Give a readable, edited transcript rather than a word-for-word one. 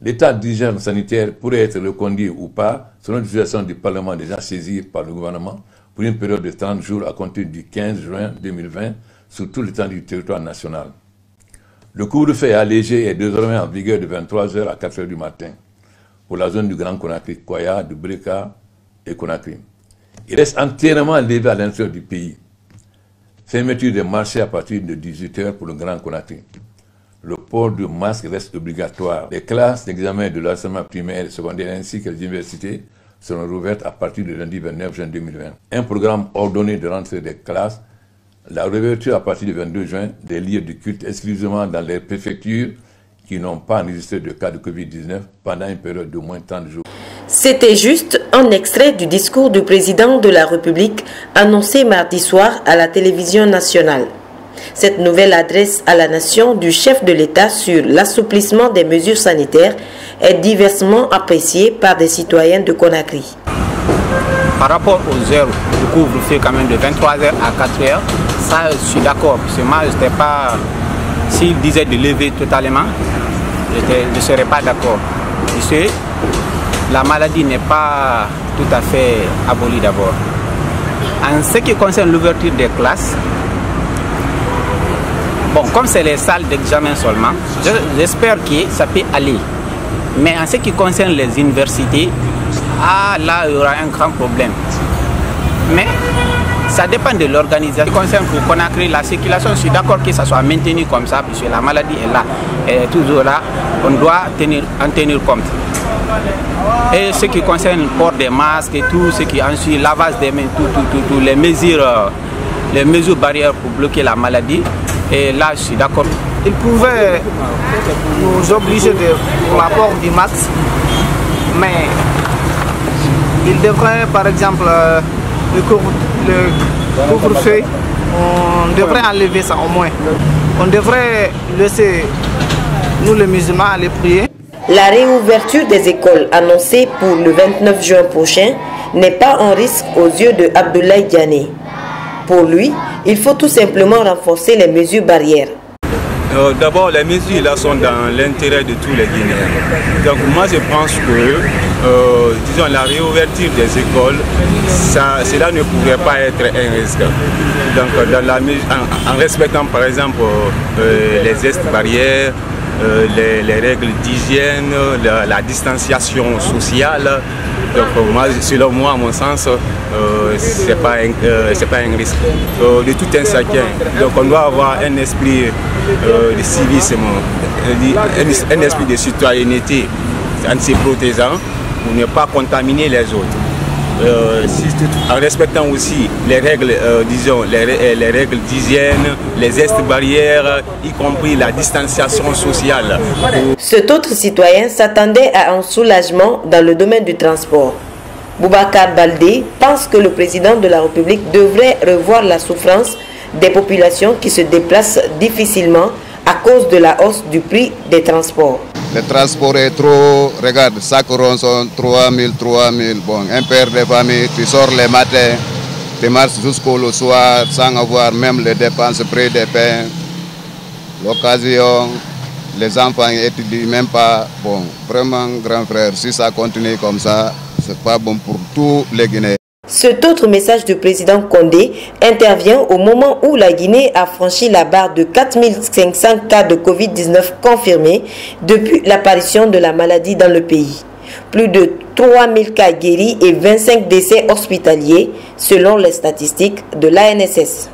L'état d'hygiène sanitaire pourrait être reconduit ou pas selon l'utilisation du Parlement déjà saisi par le gouvernement pour une période de 30 jours à compter du 15 juin 2020 sur tout l'étendue du territoire national. Le couvre-feu allégé est désormais en vigueur de 23h à 4h du matin pour la zone du Grand Conakry, Koya, du Breka et Conakry. Il reste entièrement levé à l'intérieur du pays. Fermeture des marchés à partir de 18h pour le Grand Conakry. Le port du masque reste obligatoire. Les classes d'examen de l'enseignement primaire et secondaire ainsi que les universités seront rouvertes à partir du lundi 29 juin 2020. Un programme ordonné de rentrée des classes, la réouverture à partir du 22 juin des lieux de culte exclusivement dans les préfectures qui n'ont pas enregistré de cas de Covid-19 pendant une période de moins de 30 jours. C'était juste un extrait du discours du président de la République annoncé mardi soir à la télévision nationale. Cette nouvelle adresse à la nation du chef de l'État sur l'assouplissement des mesures sanitaires est diversement appréciée par des citoyens de Conakry. Par rapport aux heures de couvre-feu quand même de 23h à 4h, ça je suis d'accord. Parce que moi, je n'étais pas... S'il disait de lever totalement, je ne serais pas d'accord. Parce que la maladie n'est pas tout à fait abolie d'abord. En ce qui concerne l'ouverture des classes, bon, comme c'est les salles d'examen seulement, j'espère que ça peut aller. Mais en ce qui concerne les universités, là, il y aura un grand problème. Mais ça dépend de l'organisation. En ce qui concerne pour Conakry, la circulation, je suis d'accord que ça soit maintenu comme ça, puisque la maladie est là. Elle est toujours là. On doit en tenir compte. Et ce qui concerne le port des masques et tout, ce qui ensuite lavage des mains, toutes les mesures barrières pour bloquer la maladie. Et là, je suis d'accord. Ils pouvaient nous obliger pour la port du masque, mais ils devraient, par exemple, le couvre-feu, on devrait enlever ça au moins. On devrait laisser, nous les musulmans, aller prier. La réouverture des écoles annoncée pour le 29 juin prochain n'est pas un risque aux yeux de Abdoulaye Diané. Pour lui, il faut tout simplement renforcer les mesures barrières. D'abord, les mesures là sont dans l'intérêt de tous les Guinéens. Donc moi je pense que disons, la réouverture des écoles, cela ne pourrait pas être un risque. Donc en respectant par exemple les gestes barrières, les règles d'hygiène, la distanciation sociale. Donc selon moi, à mon sens, c'est pas un risque de tout un chacun. Donc on doit avoir un esprit de civisme, un esprit de citoyenneté en se protégeant pour ne pas contaminer les autres. En respectant aussi les règles, disons, les règles d'hygiène, les gestes barrières, y compris la distanciation sociale. Cet autre citoyen s'attendait à un soulagement dans le domaine du transport. Boubacar Baldé pense que le président de la République devrait revoir la souffrance des populations qui se déplacent difficilement à cause de la hausse du prix des transports. Le transport est trop, regarde, chaque rond sont 3000. Bon, un père de famille, tu sors le matin, tu marches jusqu'au soir sans avoir même les dépenses près des pains. L'occasion, les enfants étudient même pas. Bon, vraiment, grand frère, si ça continue comme ça, c'est pas bon pour tous les Guinéens. Cet autre message du président Condé intervient au moment où la Guinée a franchi la barre de 4500 cas de Covid-19 confirmés depuis l'apparition de la maladie dans le pays. Plus de 3000 cas guéris et 25 décès hospitaliers selon les statistiques de l'ANSS.